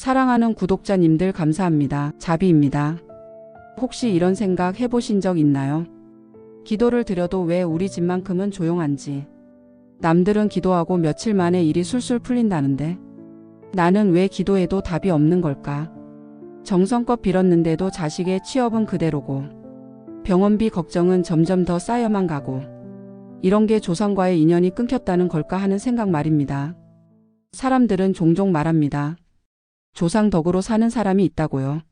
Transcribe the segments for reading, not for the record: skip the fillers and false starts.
사랑하는 구독자님들 감사합니다. 자비입니다. 혹시 이런 생각 해보신 적 있나요? 기도를 드려도 왜 우리 집만큼은 조용한지. 남들은 기도하고 며칠 만에 일이 술술 풀린다는데 나는 왜 기도해도 답이 없는 걸까? 정성껏 빌었는데도 자식의 취업은 그대로고 병원비 걱정은 점점 더 쌓여만 가고 이런 게 조상과의 인연이 끊겼다는 걸까 하는 생각 말입니다. 사람들은 종종 말합니다. 조상 덕으로 사는 사람이 있다고요.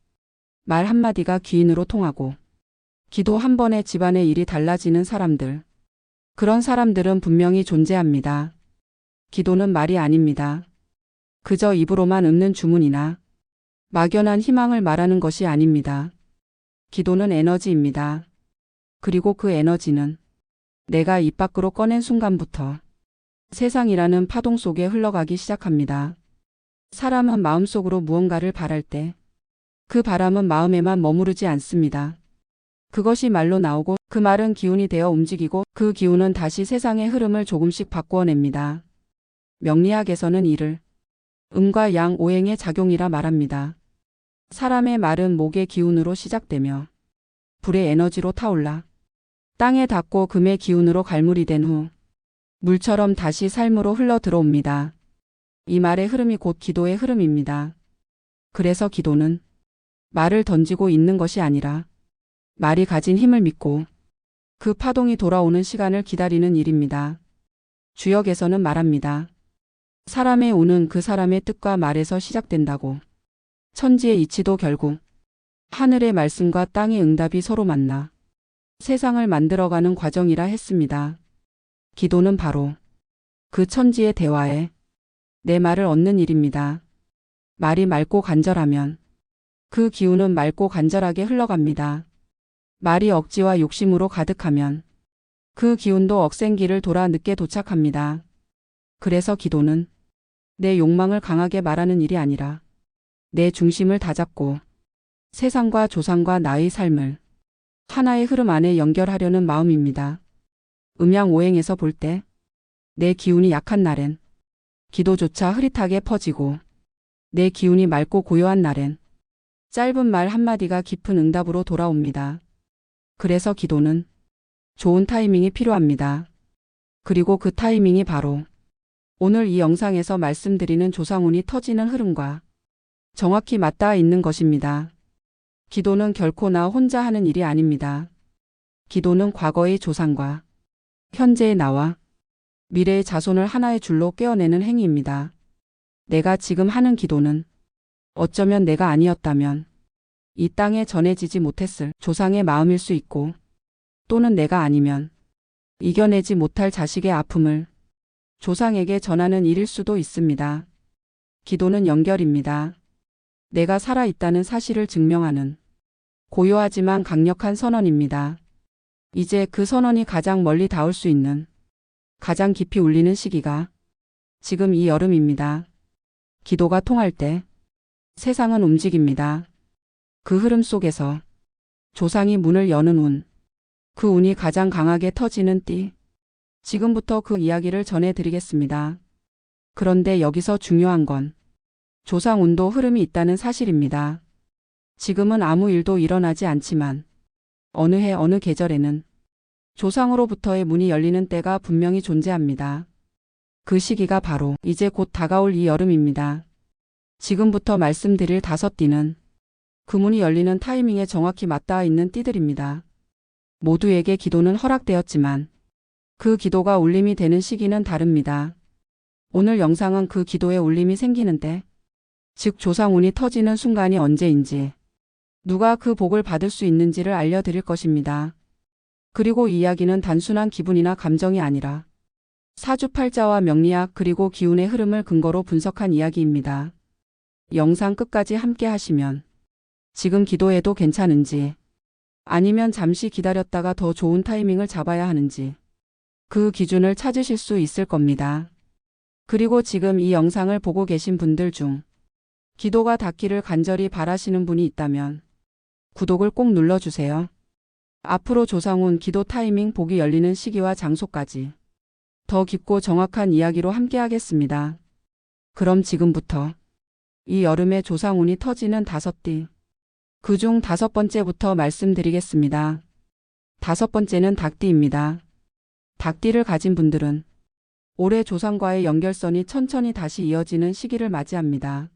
말 한마디가 귀인으로 통하고 기도 한 번에 집안의 일이 달라지는 사람들. 그런 사람들은 분명히 존재합니다. 기도는 말이 아닙니다. 그저 입으로만 읊는 주문이나 막연한 희망을 말하는 것이 아닙니다. 기도는 에너지입니다. 그리고 그 에너지는 내가 입 밖으로 꺼낸 순간부터 세상이라는 파동 속에 흘러가기 시작합니다. 사람은 마음속으로 무언가를 바랄 때 그 바람은 마음에만 머무르지 않습니다. 그것이 말로 나오고 그 말은 기운이 되어 움직이고 그 기운은 다시 세상의 흐름을 조금씩 바꾸어냅니다. 명리학에서는 이를 음과 양 오행의 작용이라 말합니다. 사람의 말은 목의 기운으로 시작되며 불의 에너지로 타올라 땅에 닿고 금의 기운으로 갈물이 된 후 물처럼 다시 삶으로 흘러 들어옵니다. 이 말의 흐름이 곧 기도의 흐름입니다. 그래서 기도는 말을 던지고 있는 것이 아니라 말이 가진 힘을 믿고 그 파동이 돌아오는 시간을 기다리는 일입니다. 주역에서는 말합니다. 사람의 운은 그 사람의 뜻과 말에서 시작된다고. 천지의 이치도 결국 하늘의 말씀과 땅의 응답이 서로 만나 세상을 만들어가는 과정이라 했습니다. 기도는 바로 그 천지의 대화에 내 말을 얻는 일입니다. 말이 맑고 간절하면 그 기운은 맑고 간절하게 흘러갑니다. 말이 억지와 욕심으로 가득하면 그 기운도 억센길을 돌아 늦게 도착합니다. 그래서 기도는 내 욕망을 강하게 말하는 일이 아니라 내 중심을 다잡고 세상과 조상과 나의 삶을 하나의 흐름 안에 연결하려는 마음입니다. 음양오행에서 볼 때 내 기운이 약한 날엔 기도조차 흐릿하게 퍼지고 내 기운이 맑고 고요한 날엔 짧은 말 한마디가 깊은 응답으로 돌아옵니다. 그래서 기도는 좋은 타이밍이 필요합니다. 그리고 그 타이밍이 바로 오늘 이 영상에서 말씀드리는 조상운이 터지는 흐름과 정확히 맞닿아 있는 것입니다. 기도는 결코 나 혼자 하는 일이 아닙니다. 기도는 과거의 조상과 현재의 나와 미래의 자손을 하나의 줄로 꿰어내는 행위입니다. 내가 지금 하는 기도는 어쩌면 내가 아니었다면 이 땅에 전해지지 못했을 조상의 마음일 수 있고 또는 내가 아니면 이겨내지 못할 자식의 아픔을 조상에게 전하는 일일 수도 있습니다. 기도는 연결입니다. 내가 살아있다는 사실을 증명하는 고요하지만 강력한 선언입니다. 이제 그 선언이 가장 멀리 닿을 수 있는 가장 깊이 울리는 시기가 지금 이 여름입니다. 기도가 통할 때 세상은 움직입니다. 그 흐름 속에서 조상이 문을 여는 운, 그 운이 가장 강하게 터지는 띠. 지금부터 그 이야기를 전해드리겠습니다. 그런데 여기서 중요한 건 조상 운도 흐름이 있다는 사실입니다. 지금은 아무 일도 일어나지 않지만 어느 해 어느 계절에는 조상으로부터의 문이 열리는 때가 분명히 존재합니다. 그 시기가 바로 이제 곧 다가올 이 여름입니다. 지금부터 말씀드릴 5띠는 그 문이 열리는 타이밍에 정확히 맞닿아 있는 띠들입니다. 모두에게 기도는 허락되었지만 그 기도가 울림이 되는 시기는 다릅니다. 오늘 영상은 그 기도에 울림이 생기는 때, 즉 조상운이 터지는 순간이 언제인지, 누가 그 복을 받을 수 있는지를 알려드릴 것입니다. 그리고 이 이야기는 단순한 기분이나 감정이 아니라 사주팔자와 명리학 그리고 기운의 흐름을 근거로 분석한 이야기입니다. 영상 끝까지 함께 하시면 지금 기도해도 괜찮은지 아니면 잠시 기다렸다가 더 좋은 타이밍을 잡아야 하는지 그 기준을 찾으실 수 있을 겁니다. 그리고 지금 이 영상을 보고 계신 분들 중 기도가 닿기를 간절히 바라시는 분이 있다면 구독을 꼭 눌러주세요. 앞으로 조상운 기도 타이밍 복이 열리는 시기와 장소까지 더 깊고 정확한 이야기로 함께 하겠습니다. 그럼 지금부터 이 여름에 조상운이 터지는 5띠. 그중 5번째부터 말씀드리겠습니다. 5번째는 닭띠입니다. 닭띠를 가진 분들은 올해 조상과의 연결선이 천천히 다시 이어지는 시기를 맞이합니다.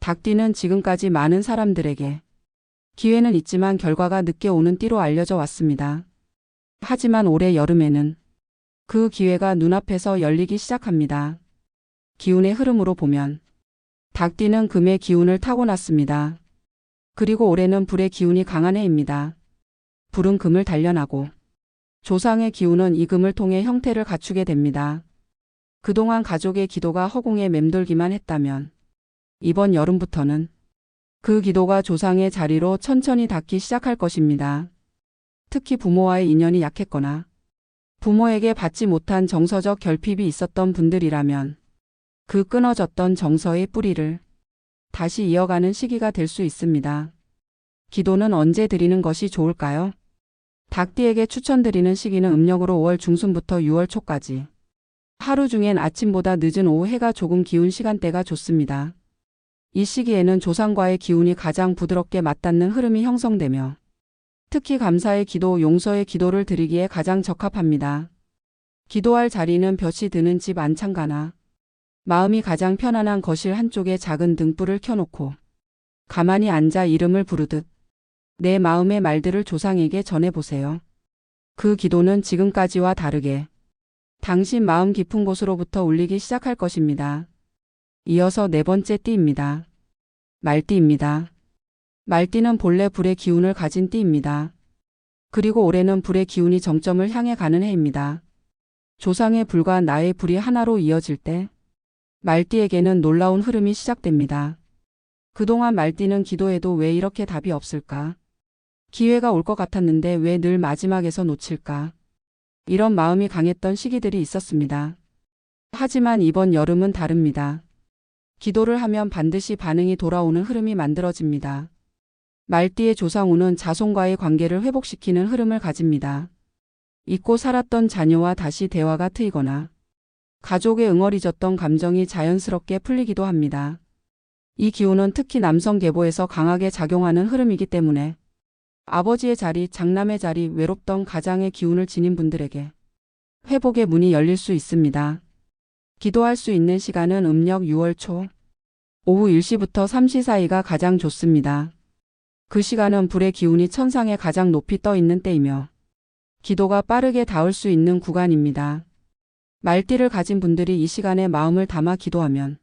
닭띠는 지금까지 많은 사람들에게 기회는 있지만 결과가 늦게 오는 띠로 알려져 왔습니다. 하지만 올해 여름에는 그 기회가 눈앞에서 열리기 시작합니다. 기운의 흐름으로 보면 닭띠는 금의 기운을 타고났습니다. 그리고 올해는 불의 기운이 강한 해입니다. 불은 금을 단련하고 조상의 기운은 이 금을 통해 형태를 갖추게 됩니다. 그동안 가족의 기도가 허공에 맴돌기만 했다면 이번 여름부터는 그 기도가 조상의 자리로 천천히 닿기 시작할 것입니다. 특히 부모와의 인연이 약했거나 부모에게 받지 못한 정서적 결핍이 있었던 분들이라면 그 끊어졌던 정서의 뿌리를 다시 이어가는 시기가 될 수 있습니다. 기도는 언제 드리는 것이 좋을까요? 닭띠에게 추천드리는 시기는 음력으로 5월 중순부터 6월 초까지. 하루 중엔 아침보다 늦은 오후 해가 조금 기운 시간대가 좋습니다. 이 시기에는 조상과의 기운이 가장 부드럽게 맞닿는 흐름이 형성되며 특히 감사의 기도, 용서의 기도를 드리기에 가장 적합합니다. 기도할 자리는 볕이 드는 집 안창가나 마음이 가장 편안한 거실 한쪽에 작은 등불을 켜놓고 가만히 앉아 이름을 부르듯 내 마음의 말들을 조상에게 전해보세요. 그 기도는 지금까지와 다르게 당신 마음 깊은 곳으로부터 울리기 시작할 것입니다. 이어서 4번째 띠입니다. 말띠입니다. 말띠는 본래 불의 기운을 가진 띠입니다. 그리고 올해는 불의 기운이 정점을 향해 가는 해입니다. 조상의 불과 나의 불이 하나로 이어질 때 말띠에게는 놀라운 흐름이 시작됩니다. 그동안 말띠는 기도해도 왜 이렇게 답이 없을까? 기회가 올 것 같았는데 왜 늘 마지막에서 놓칠까? 이런 마음이 강했던 시기들이 있었습니다. 하지만 이번 여름은 다릅니다. 기도를 하면 반드시 반응이 돌아오는 흐름이 만들어집니다. 말띠의 조상운은 자손과의 관계를 회복시키는 흐름을 가집니다. 잊고 살았던 자녀와 다시 대화가 트이거나 가족의 응어리졌던 감정이 자연스럽게 풀리기도 합니다. 이 기운은 특히 남성 계보에서 강하게 작용하는 흐름이기 때문에 아버지의 자리, 장남의 자리, 외롭던 가장의 기운을 지닌 분들에게 회복의 문이 열릴 수 있습니다. 기도할 수 있는 시간은 음력 6월 초 오후 1시부터 3시 사이가 가장 좋습니다. 그 시간은 불의 기운이 천상에 가장 높이 떠 있는 때이며 기도가 빠르게 닿을 수 있는 구간입니다. 말띠를 가진 분들이 이 시간에 마음을 담아 기도하면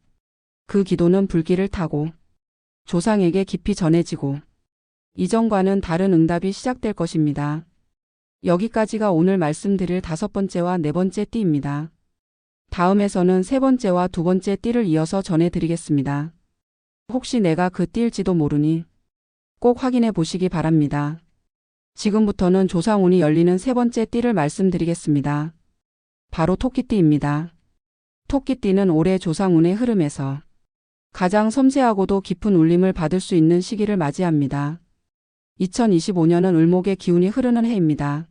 그 기도는 불길을 타고 조상에게 깊이 전해지고 이전과는 다른 응답이 시작될 것입니다. 여기까지가 오늘 말씀드릴 5번째와 4번째 띠입니다. 다음에서는 3번째와 2번째 띠를 이어서 전해드리겠습니다. 혹시 내가 그 띠일지도 모르니 꼭 확인해 보시기 바랍니다. 지금부터는 조상운이 열리는 3번째 띠를 말씀드리겠습니다. 바로 토끼띠입니다. 토끼띠는 올해 조상운의 흐름에서 가장 섬세하고도 깊은 울림을 받을 수 있는 시기를 맞이합니다. 2025년은 을목의 기운이 흐르는 해입니다.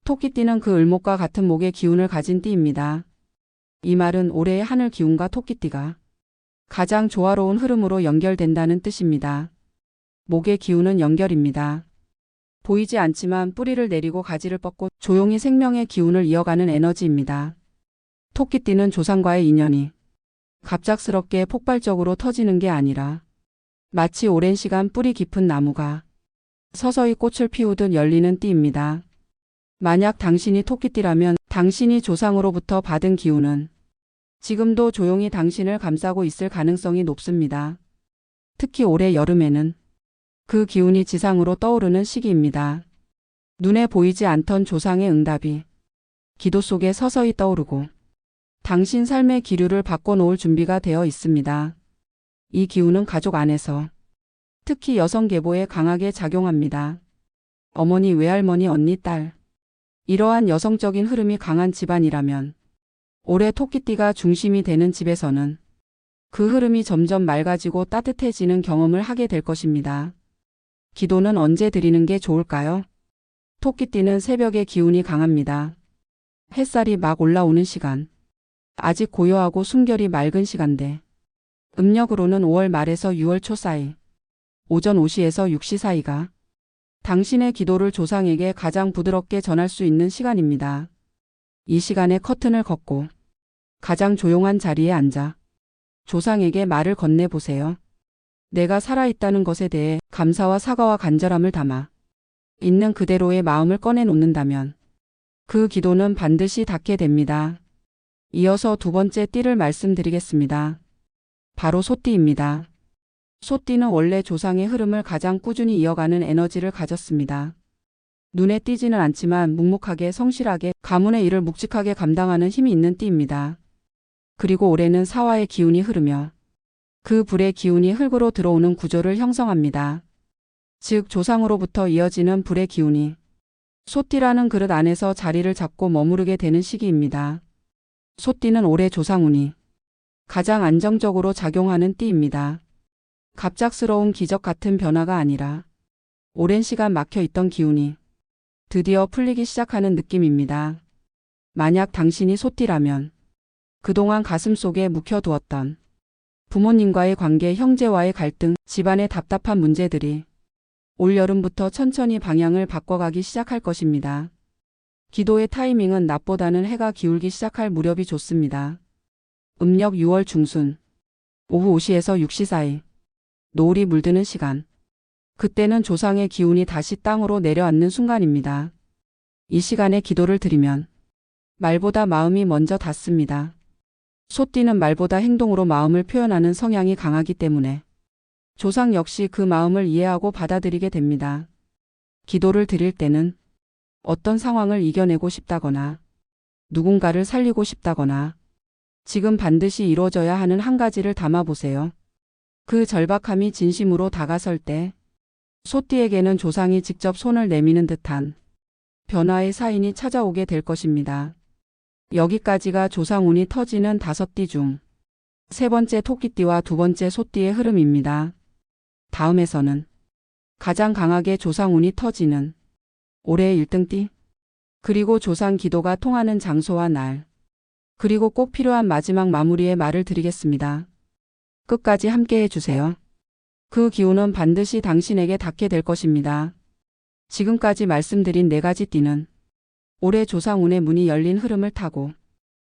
토끼띠는 그 을목과 같은 목의 기운을 가진 띠입니다. 이 말은 올해의 하늘 기운과 토끼띠가 가장 조화로운 흐름으로 연결된다는 뜻입니다. 목의 기운은 연결입니다. 보이지 않지만 뿌리를 내리고 가지를 뻗고 조용히 생명의 기운을 이어가는 에너지입니다. 토끼띠는 조상과의 인연이 갑작스럽게 폭발적으로 터지는 게 아니라 마치 오랜 시간 뿌리 깊은 나무가 서서히 꽃을 피우듯 열리는 띠입니다. 만약 당신이 토끼띠라면 당신이 조상으로부터 받은 기운은 지금도 조용히 당신을 감싸고 있을 가능성이 높습니다. 특히 올해 여름에는 그 기운이 지상으로 떠오르는 시기입니다. 눈에 보이지 않던 조상의 응답이 기도 속에 서서히 떠오르고 당신 삶의 기류를 바꿔놓을 준비가 되어 있습니다. 이 기운은 가족 안에서 특히 여성 계보에 강하게 작용합니다. 어머니, 외할머니, 언니, 딸. 이러한 여성적인 흐름이 강한 집안이라면 올해 토끼띠가 중심이 되는 집에서는 그 흐름이 점점 맑아지고 따뜻해지는 경험을 하게 될 것입니다. 기도는 언제 드리는 게 좋을까요? 토끼띠는 새벽의 기운이 강합니다. 햇살이 막 올라오는 시간. 아직 고요하고 숨결이 맑은 시간대. 음력으로는 5월 말에서 6월 초 사이, 오전 5시에서 6시 사이가 당신의 기도를 조상에게 가장 부드럽게 전할 수 있는 시간입니다. 이 시간에 커튼을 걷고 가장 조용한 자리에 앉아 조상에게 말을 건네보세요. 내가 살아있다는 것에 대해 감사와 사과와 간절함을 담아 있는 그대로의 마음을 꺼내놓는다면 그 기도는 반드시 닿게 됩니다. 이어서 두 번째 띠를 말씀드리겠습니다. 바로 소띠입니다. 소띠는 원래 조상의 흐름을 가장 꾸준히 이어가는 에너지를 가졌습니다. 눈에 띄지는 않지만 묵묵하게 성실하게 가문의 일을 묵직하게 감당하는 힘이 있는 띠입니다. 그리고 올해는 사화의 기운이 흐르며 그 불의 기운이 흙으로 들어오는 구조를 형성합니다. 즉 조상으로부터 이어지는 불의 기운이 소띠라는 그릇 안에서 자리를 잡고 머무르게 되는 시기입니다. 소띠는 올해 조상운이 가장 안정적으로 작용하는 띠입니다. 갑작스러운 기적 같은 변화가 아니라 오랜 시간 막혀있던 기운이 드디어 풀리기 시작하는 느낌입니다. 만약 당신이 소띠라면 그동안 가슴속에 묵혀두었던 부모님과의 관계, 형제와의 갈등, 집안의 답답한 문제들이 올여름부터 천천히 방향을 바꿔가기 시작할 것입니다. 기도의 타이밍은 낮보다는 해가 기울기 시작할 무렵이 좋습니다. 음력 6월 중순, 오후 5시에서 6시 사이, 노을이 물드는 시간. 그때는 조상의 기운이 다시 땅으로 내려앉는 순간입니다. 이 시간에 기도를 드리면 말보다 마음이 먼저 닿습니다. 소띠는 말보다 행동으로 마음을 표현하는 성향이 강하기 때문에 조상 역시 그 마음을 이해하고 받아들이게 됩니다. 기도를 드릴 때는 어떤 상황을 이겨내고 싶다거나 누군가를 살리고 싶다거나 지금 반드시 이루어져야 하는 한 가지를 담아보세요. 그 절박함이 진심으로 다가설 때 소띠에게는 조상이 직접 손을 내미는 듯한 변화의 사인이 찾아오게 될 것입니다. 여기까지가 조상운이 터지는 5띠 중 세 번째 토끼띠와 두 번째 소띠의 흐름입니다. 다음에서는 가장 강하게 조상운이 터지는 올해의 1등띠, 그리고 조상 기도가 통하는 장소와 날, 그리고 꼭 필요한 마지막 마무리의 말을 드리겠습니다. 끝까지 함께 해주세요. 그 기운은 반드시 당신에게 닿게 될 것입니다. 지금까지 말씀드린 4가지 띠는 올해 조상운의 문이 열린 흐름을 타고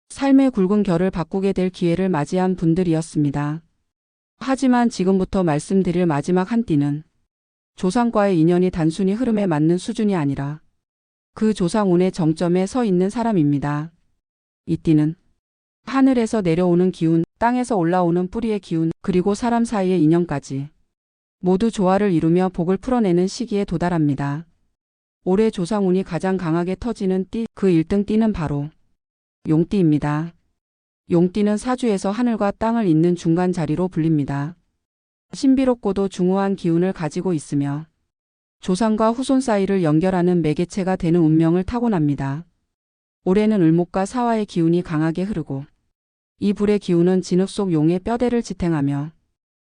삶의 굵은 결을 바꾸게 될 기회를 맞이한 분들이었습니다. 하지만 지금부터 말씀드릴 마지막 한 띠는 조상과의 인연이 단순히 흐름에 맞는 수준이 아니라 그 조상운의 정점에 서 있는 사람입니다. 이 띠는 하늘에서 내려오는 기운, 땅에서 올라오는 뿌리의 기운, 그리고 사람 사이의 인연까지 모두 조화를 이루며 복을 풀어내는 시기에 도달합니다. 올해 조상운이 가장 강하게 터지는 띠, 그 1등 띠는 바로 용띠입니다. 용띠는 사주에서 하늘과 땅을 잇는 중간 자리로 불립니다. 신비롭고도 중후한 기운을 가지고 있으며 조상과 후손 사이를 연결하는 매개체가 되는 운명을 타고납니다. 올해는 을목과 사화의 기운이 강하게 흐르고 이 불의 기운은 진흙 속 용의 뼈대를 지탱하며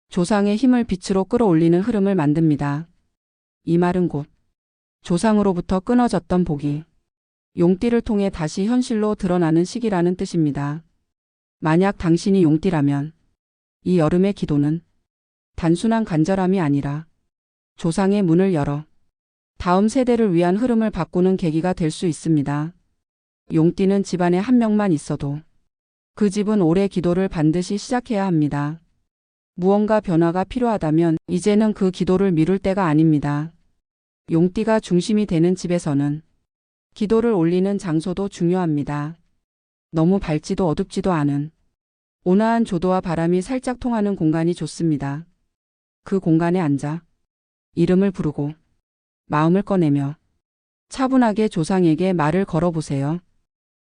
조상의 힘을 빛으로 끌어올리는 흐름을 만듭니다. 이 말은 곧 조상으로부터 끊어졌던 복이 용띠를 통해 다시 현실로 드러나는 시기라는 뜻입니다. 만약 당신이 용띠라면 이 여름의 기도는 단순한 간절함이 아니라 조상의 문을 열어 다음 세대를 위한 흐름을 바꾸는 계기가 될 수 있습니다. 용띠는 집안에 한 명만 있어도 그 집은 올해 기도를 반드시 시작해야 합니다. 무언가 변화가 필요하다면 이제는 그 기도를 미룰 때가 아닙니다. 용띠가 중심이 되는 집에서는 기도를 올리는 장소도 중요합니다. 너무 밝지도 어둡지도 않은 온화한 조도와 바람이 살짝 통하는 공간이 좋습니다. 그 공간에 앉아 이름을 부르고 마음을 꺼내며 차분하게 조상에게 말을 걸어보세요.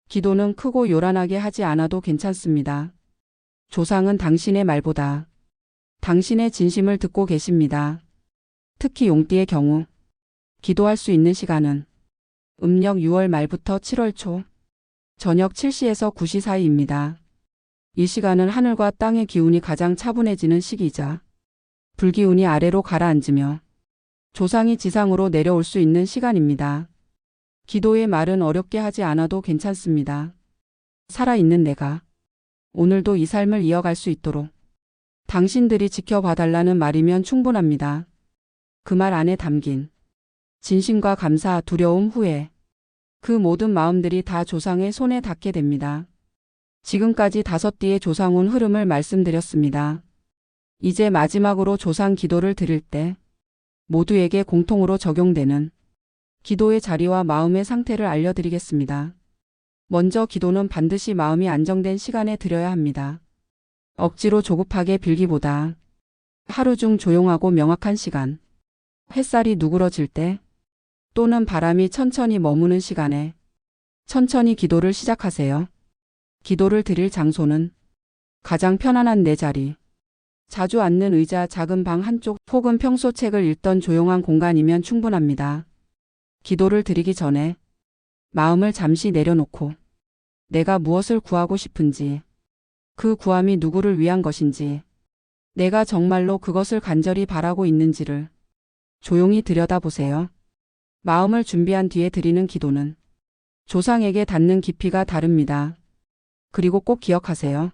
기도는 크고 요란하게 하지 않아도 괜찮습니다. 조상은 당신의 말보다 당신의 진심을 듣고 계십니다. 특히 용띠의 경우 기도할 수 있는 시간은 음력 6월 말부터 7월 초 저녁 7시에서 9시 사이입니다. 이 시간은 하늘과 땅의 기운이 가장 차분해지는 시기이자 불기운이 아래로 가라앉으며 조상이 지상으로 내려올 수 있는 시간입니다. 기도의 말은 어렵게 하지 않아도 괜찮습니다. 살아있는 내가 오늘도 이 삶을 이어갈 수 있도록 당신들이 지켜봐달라는 말이면 충분합니다. 그 말 안에 담긴 진심과 감사, 두려움, 후회, 그 모든 마음들이 다 조상의 손에 닿게 됩니다. 지금까지 5띠의 조상운 흐름을 말씀드렸습니다. 이제 마지막으로 조상 기도를 드릴 때 모두에게 공통으로 적용되는 기도의 자리와 마음의 상태를 알려드리겠습니다. 먼저 기도는 반드시 마음이 안정된 시간에 드려야 합니다. 억지로 조급하게 빌기보다 하루 중 조용하고 명확한 시간, 햇살이 누그러질 때 또는 바람이 천천히 머무는 시간에 천천히 기도를 시작하세요. 기도를 드릴 장소는 가장 편안한 내 자리, 자주 앉는 의자, 작은 방 한쪽 혹은 평소 책을 읽던 조용한 공간이면 충분합니다. 기도를 드리기 전에 마음을 잠시 내려놓고 내가 무엇을 구하고 싶은지, 그 구함이 누구를 위한 것인지, 내가 정말로 그것을 간절히 바라고 있는지를 조용히 들여다보세요. 마음을 준비한 뒤에 드리는 기도는 조상에게 닿는 깊이가 다릅니다. 그리고 꼭 기억하세요.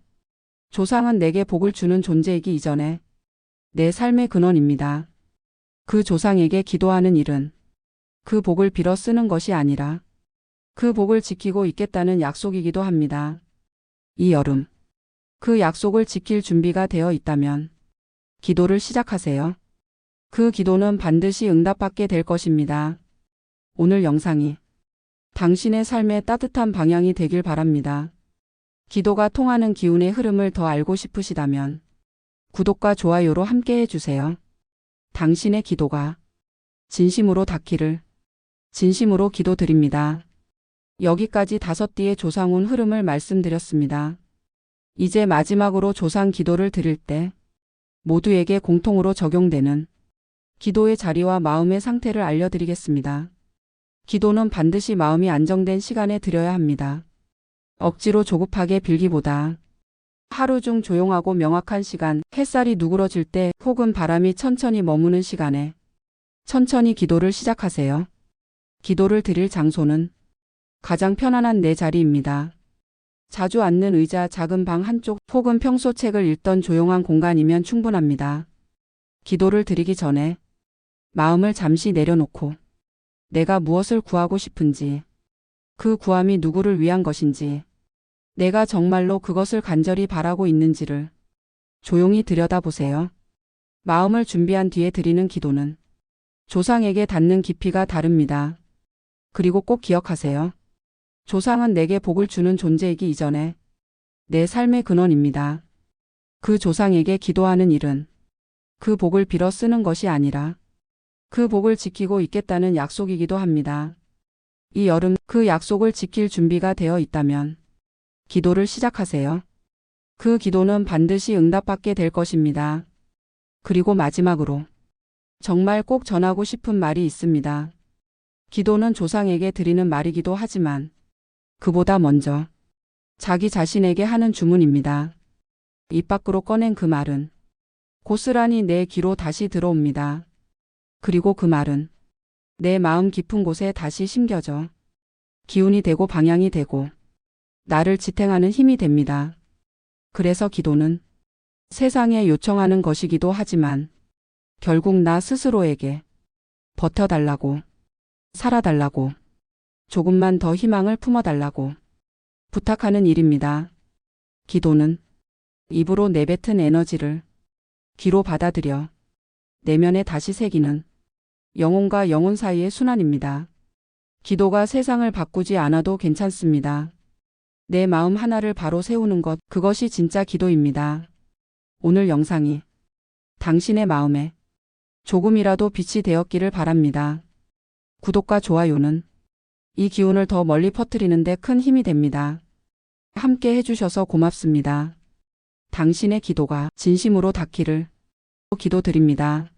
조상은 내게 복을 주는 존재이기 이전에 내 삶의 근원입니다. 그 조상에게 기도하는 일은 그 복을 빌어 쓰는 것이 아니라 그 복을 지키고 있겠다는 약속이기도 합니다. 이 여름, 그 약속을 지킬 준비가 되어 있다면 기도를 시작하세요. 그 기도는 반드시 응답받게 될 것입니다. 오늘 영상이 당신의 삶의 따뜻한 방향이 되길 바랍니다. 기도가 통하는 기운의 흐름을 더 알고 싶으시다면 구독과 좋아요로 함께 해주세요. 당신의 기도가 진심으로 닿기를 진심으로 기도드립니다. 여기까지 5띠의 조상운 흐름을 말씀드렸습니다. 이제 마지막으로 조상 기도를 드릴 때 모두에게 공통으로 적용되는 기도의 자리와 마음의 상태를 알려드리겠습니다. 기도는 반드시 마음이 안정된 시간에 드려야 합니다. 억지로 조급하게 빌기보다 하루 중 조용하고 명확한 시간, 햇살이 누그러질 때 혹은 바람이 천천히 머무는 시간에 천천히 기도를 시작하세요. 기도를 드릴 장소는 가장 편안한 내 자리입니다. 자주 앉는 의자, 작은 방 한쪽 혹은 평소 책을 읽던 조용한 공간이면 충분합니다. 기도를 드리기 전에 마음을 잠시 내려놓고 내가 무엇을 구하고 싶은지, 그 구함이 누구를 위한 것인지, 내가 정말로 그것을 간절히 바라고 있는지를 조용히 들여다보세요. 마음을 준비한 뒤에 드리는 기도는 조상에게 닿는 깊이가 다릅니다. 그리고 꼭 기억하세요. 조상은 내게 복을 주는 존재이기 이전에 내 삶의 근원입니다. 그 조상에게 기도하는 일은 그 복을 빌어 쓰는 것이 아니라 그 복을 지키고 있겠다는 약속이기도 합니다. 이 여름 그 약속을 지킬 준비가 되어 있다면 기도를 시작하세요. 그 기도는 반드시 응답받게 될 것입니다. 그리고 마지막으로 정말 꼭 전하고 싶은 말이 있습니다. 기도는 조상에게 드리는 말이기도 하지만 그보다 먼저 자기 자신에게 하는 주문입니다. 입 밖으로 꺼낸 그 말은 고스란히 내 귀로 다시 들어옵니다. 그리고 그 말은 내 마음 깊은 곳에 다시 심겨져 기운이 되고 방향이 되고 나를 지탱하는 힘이 됩니다. 그래서 기도는 세상에 요청하는 것이기도 하지만 결국 나 스스로에게 버텨달라고, 살아달라고, 조금만 더 희망을 품어달라고 부탁하는 일입니다. 기도는 입으로 내뱉은 에너지를 귀로 받아들여 내면에 다시 새기는 영혼과 영혼 사이의 순환입니다. 기도가 세상을 바꾸지 않아도 괜찮습니다. 내 마음 하나를 바로 세우는 것, 그것이 진짜 기도입니다. 오늘 영상이 당신의 마음에 조금이라도 빛이 되었기를 바랍니다. 구독과 좋아요는 이 기운을 더 멀리 퍼뜨리는 데 큰 힘이 됩니다. 함께 해주셔서 고맙습니다. 당신의 기도가 진심으로 닿기를 기도드립니다.